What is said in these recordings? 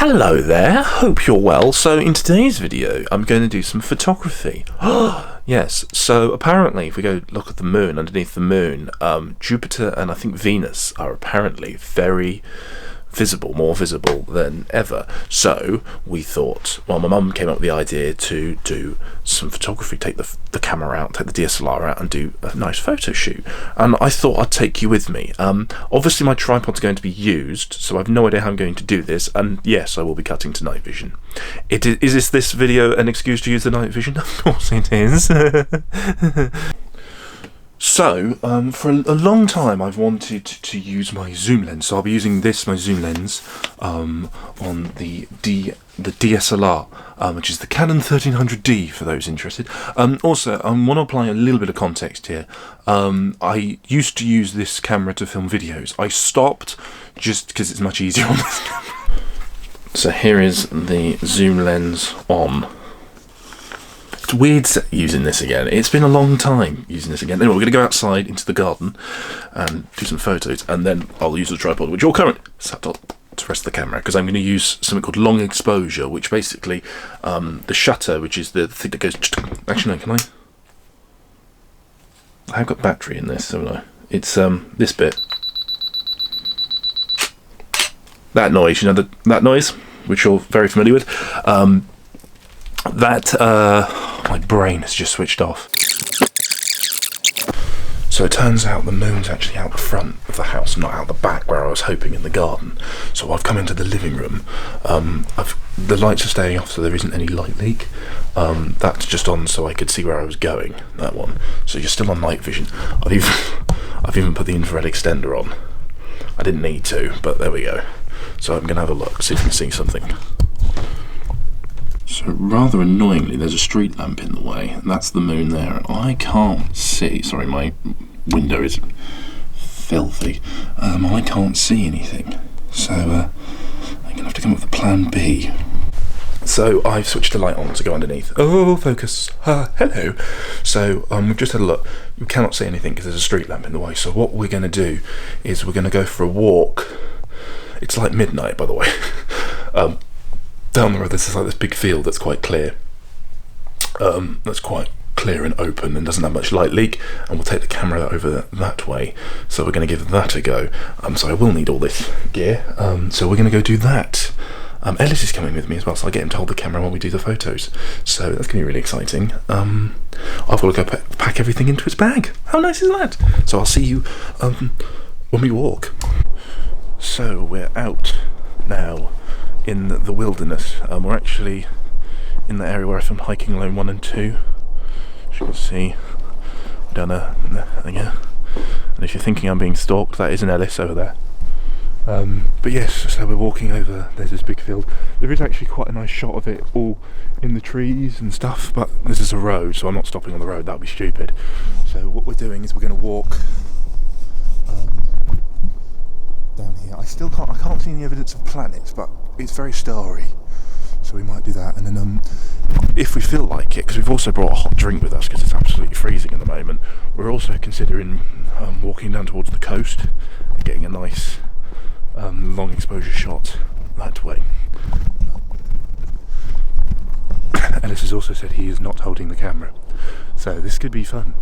Hello there, hope you're well. So in today's video I'm going to do some photography. Yes, so apparently if we go look at the moon, underneath the moon, Jupiter and I think Venus are apparently very visible, more visible than ever. So we thought, well, my mum came up with the idea to do some photography, take the camera out, take the DSLR out and do a nice photo shoot. And I thought I'd take you with me. Obviously my tripod's going to be used, so I've no idea how I'm going to do this, and yes, I will be cutting to night vision. Is this video an excuse to use the night vision? Of course it is. So, for a long time I've wanted to use my zoom lens, so I'll be using my zoom lens, on the DSLR, which is the Canon 1300D for those interested. Also, I want to apply a little bit of context here. I used to use this camera to film videos. I stopped just because it's much easier on this camera. So here is the zoom lens on. It's weird using this again. It's been a long time using this again. Anyway, we're going to go outside into the garden and do some photos, and then I'll use the tripod, which you're currently sat on, to rest the camera, because I'm going to use something called long exposure, which basically, the shutter, which is the thing that goes... Actually, no, can I have got battery in this, haven't I? It's this bit. That noise, you know, that noise, which you're very familiar with. My brain has just switched off. So it turns out the moon's actually out the front of the house, not out the back where I was hoping in the garden. So I've come into the living room. The lights are staying off, so there isn't any light leak. That's just on so I could see where I was going, that one. So you're still on night vision. I've even put the infrared extender on. I didn't need to, but there we go. So I'm going to have a look, see if I can see something. So rather annoyingly, there's a street lamp in the way, and that's the moon there, and I can't see. Sorry, my window is filthy. I can't see anything, so I'm going to have to come up with a plan B. So I've switched the light on to go underneath. Oh, focus. Hello. So we've just had a look. You cannot see anything because there's a street lamp in the way. So what we're going to do is we're going to go for a walk. It's like midnight, by the way. Down the road there's like this big field that's quite clear. That's quite clear and open and doesn't have much light leak, and we'll take the camera over that way. So we're going to give that a go. So I will need all this gear. So we're going to go do that. Ellis is coming with me as well, so I get him to hold the camera while we do the photos. So that's going to be really exciting. I've got to go pack everything into its bag. How nice is that? So I'll see you when we walk. So we're out now in the wilderness. We're actually in the area where I filmed Hiking Alone 1 and 2. As you can see, down there, yeah. And if you're thinking I'm being stalked, that is an Ellis over there. But yes, so we're walking over, there's this big field. There is actually quite a nice shot of it all in the trees and stuff, but this is a road, so I'm not stopping on the road, that would be stupid. So what we're doing is we're going to walk down here. I can't see any evidence of planets, but it's very starry, so we might do that. And then if we feel like it, because we've also brought a hot drink with us because it's absolutely freezing at the moment, we're also considering walking down towards the coast and getting a nice long exposure shot that way. Ellis has also said he is not holding the camera, so this could be fun.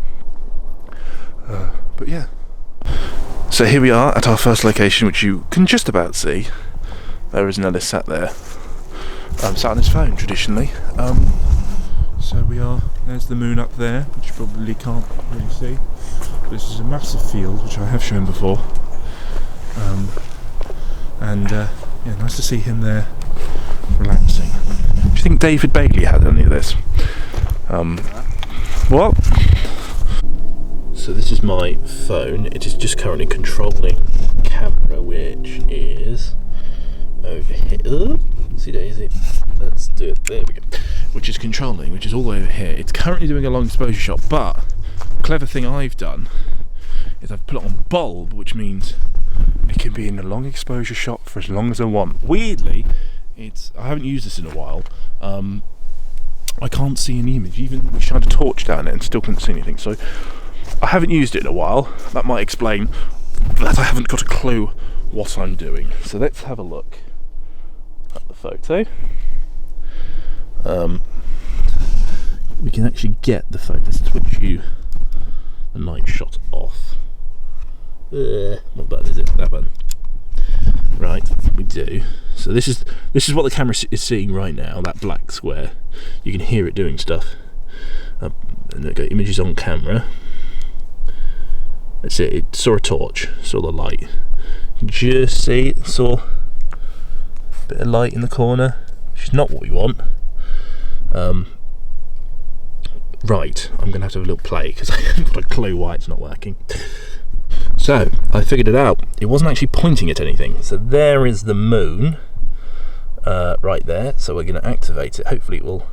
But yeah. So here we are at our first location, which you can just about see. There is an Ellis sat there, sat on his phone traditionally. So we are, there's the moon up there, which you probably can't really see. This is a massive field, which I have shown before. Yeah, nice to see him there, relaxing. Do you think David Bailey had any of this? What? So this is my phone. It is just currently controlling the camera, which is over here. See Daisy. Let's do it. There we go. Which is controlling, which is all the way over here. It's currently doing a long exposure shot, but the clever thing I've done is I've put it on bulb, which means it can be in a long exposure shot for as long as I want. Weirdly, I haven't used this in a while. I can't see any image. Even we shined a torch down it and still couldn't see anything. So I haven't used it in a while. That might explain that I haven't got a clue what I'm doing. So let's have a look at the photo. We can actually get the photo. Let's switch you the night shot off. What button is it? That button. Right, we do. So this is what the camera is seeing right now. That black square. You can hear it doing stuff. And there we go. Images on camera. That's it. It saw a torch. Saw the light. Just see it. Saw a bit of light in the corner, which is not what we want. Right, I'm going to have to have a little play because I haven't got a clue why it's not working. So, I figured it out. It wasn't actually pointing at anything. So there is the moon, right there. So we're going to activate it. Hopefully it will...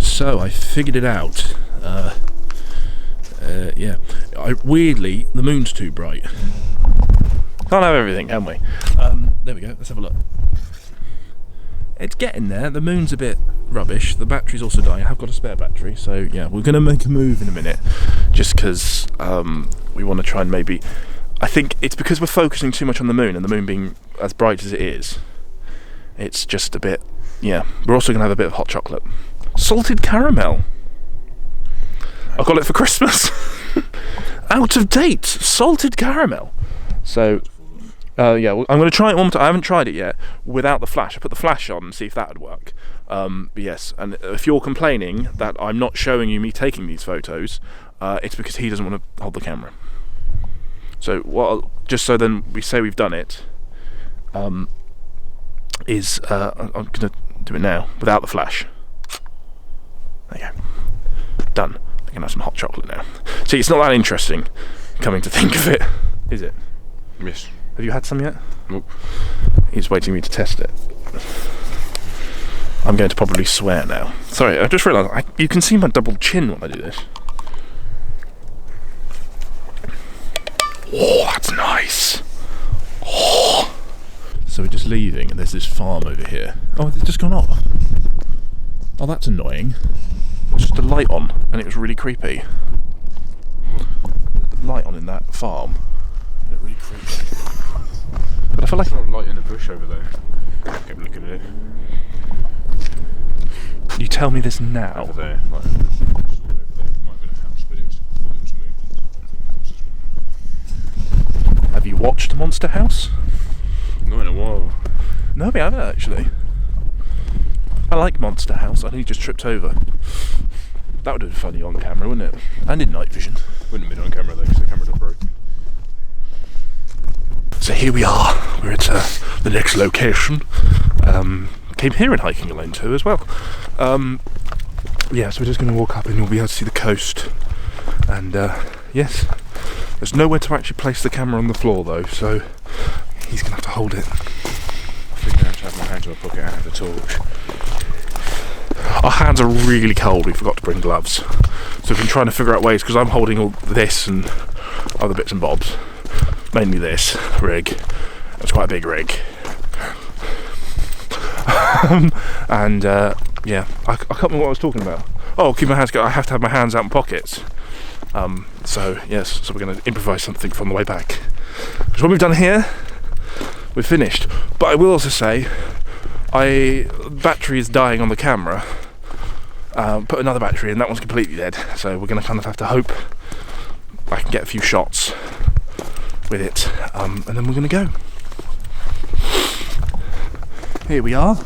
So, I figured it out. Yeah, weirdly, the moon's too bright. Can't have everything, can we? There we go, let's have a look. It's getting there. The moon's a bit rubbish. The battery's also dying. I have got a spare battery, so yeah, we're going to make a move in a minute. Just because we want to try and maybe... I think it's because we're focusing too much on the moon, and the moon being as bright as it is, it's just a bit... Yeah, we're also going to have a bit of hot chocolate. Salted caramel. I got it for Christmas. Out of date, salted caramel. So, yeah, I'm going to try it one more time. I haven't tried it yet without the flash. I put the flash on and see if that would work. But yes, and if you're complaining that I'm not showing you me taking these photos, it's because he doesn't want to hold the camera. So, just so then we say we've done it, I'm going to do it now without the flash. There you go. Done. I can have some hot chocolate now. See, it's not that interesting, coming to think of it, is it? Yes. Have you had some yet? Nope. He's waiting for me to test it. I'm going to probably swear now. Sorry, I just realised, you can see my double chin when I do this. Oh, that's nice. Oh. So we're just leaving, and there's this farm over here. Oh, it's just gone off. Oh, that's annoying. There's just a light on, and it was really creepy. The light on in that farm. It really creepy. But I feel like there's a light in the bush over there. Keep looking at it. You tell me this now. Over there, like over there. Might have been a house, but I thought it was moving. Have you watched Monster House? Not in a while. No, we haven't actually. I like Monster House. I think he just tripped over. That would have been funny on camera, wouldn't it? And in night vision. Wouldn't have been on camera though, because the camera got broke. So here we are. We're at the next location. Came here in hiking alone too as well. Yeah, so we're just going to walk up and you'll be able to see the coast. And yes, there's nowhere to actually place the camera on the floor though, so he's going to have to hold it. I think I have to have my hands in my pocket and have the torch. Our hands are really cold, we forgot to bring gloves. So we've been trying to figure out ways, because I'm holding all this and other bits and bobs. Mainly this rig. It's quite a big rig. And yeah, I can't remember what I was talking about. Oh, keep my hands go. I have to have my hands out in pockets. So yes, so we're going to improvise something from the way back. So what we've done here, we've finished. But I will also say, battery is dying on the camera. Put another battery in, that one's completely dead. So we're going to kind of have to hope I can get a few shots with it, and then we're going to go. Here we are.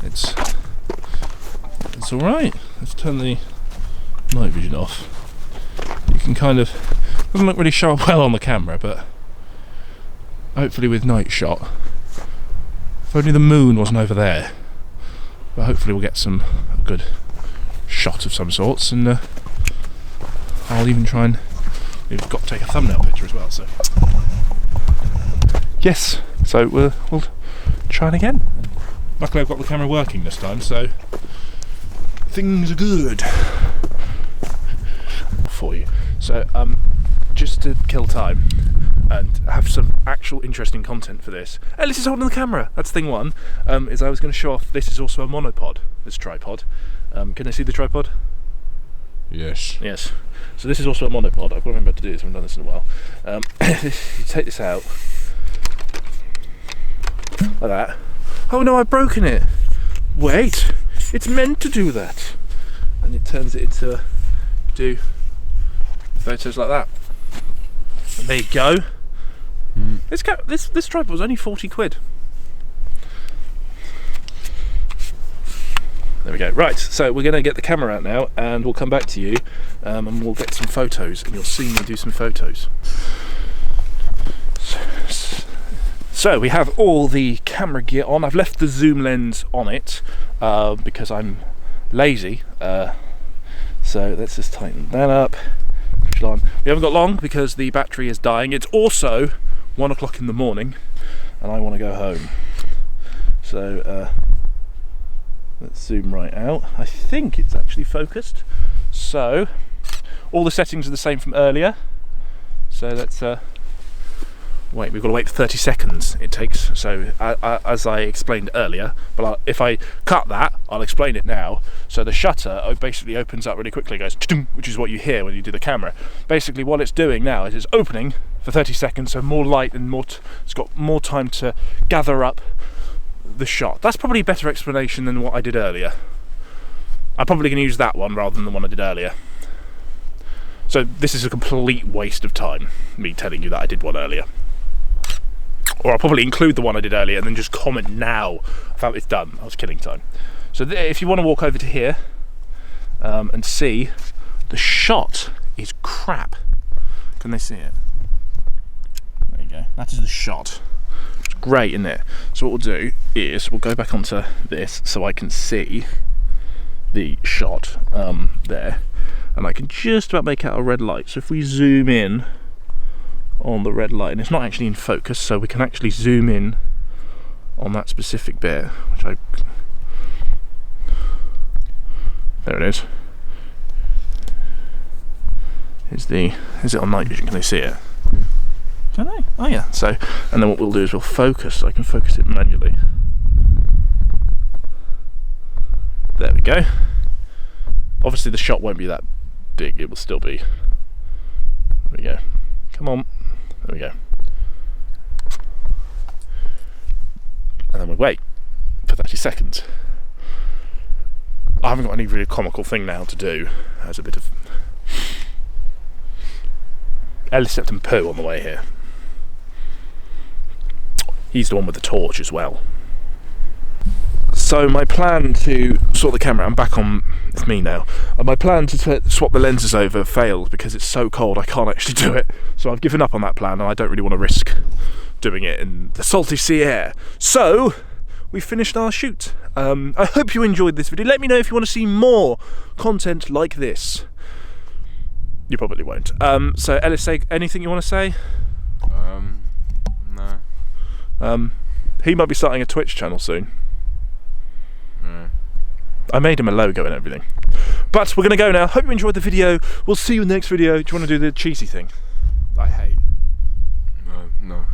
It's all right. Let's turn the night vision off. You can kind of, doesn't look really show up well on the camera, but hopefully with night shot. If only the moon wasn't over there. But hopefully we'll get a good shot of some sorts, and I'll even try and, we've got to take a thumbnail picture as well, so yes, so we'll try it again. Luckily I've got the camera working this time, so things are good for you. So just to kill time and have some actual interesting content for this. Ellis is holding the camera. That's thing one. Is I was going to show off, this is also a monopod. this tripod. Can I see the tripod? Yes. Yes. So this is also a monopod. I've got to remember to do this. I haven't done this in a while. You take this out like that. Oh no, I've broken it. Wait, it's meant to do that. And it turns it into do photos like that. And there you go. This tripod was only 40 quid. There we go. Right, so we're going to get the camera out now and we'll come back to you and we'll get some photos and you'll see me do some photos. So we have all the camera gear on. I've left the zoom lens on it because I'm lazy. So let's just tighten that up. Push it on. We haven't got long because the battery is dying. It's also 1 o'clock in the morning and I want to go home. So let's zoom right out. I think it's actually focused. So all the settings are the same from earlier. So let's wait, we've got to wait for 30 seconds it takes. So as I explained earlier, but if I cut that, I'll explain it now. So the shutter basically opens up really quickly, goes, which is what you hear when you do the camera. Basically what it's doing now is it's opening for 30 seconds, so more light and it's got more time to gather up the shot. That's probably a better explanation than what I did earlier. I'm probably going to use that one rather than the one I did earlier. So this is a complete waste of time, me telling you that I did one earlier. Or I'll probably include the one I did earlier and then just comment now about it's done. I was killing time. So if you want to walk over to here and see, the shot is crap. Can they see it? There you go. That is the shot. It's great, isn't it? So what we'll do is we'll go back onto this so I can see the shot there. And I can just about make out a red light. So if we zoom in on the red light, and it's not actually in focus, so we can actually zoom in on that specific bit, which there it is. Is it on night vision? Can they see it? Can they? Oh yeah. So, and then what we'll do is we'll focus. So I can focus it manually. There we go. Obviously the shot won't be that big, it will still be. There we go. Come on. There we go. And then we wait for 30 seconds. I haven't got any really comical thing now to do. There's a bit of Eliseptum and poo on the way here. He's the one with the torch as well. So my plan to sort the camera, I'm back on, it's me now. My plan to swap the lenses over failed because it's so cold I can't actually do it. So I've given up on that plan and I don't really want to risk doing it in the salty sea air. So we finished our shoot. I hope you enjoyed this video. Let me know if you want to see more content like this. You probably won't. So Ellis, say anything you want to say? No. He might be starting a Twitch channel soon. No. I made him a logo and everything. But we're going to go now. Hope you enjoyed the video. We'll see you in the next video. Do you want to do the cheesy thing I hate? No.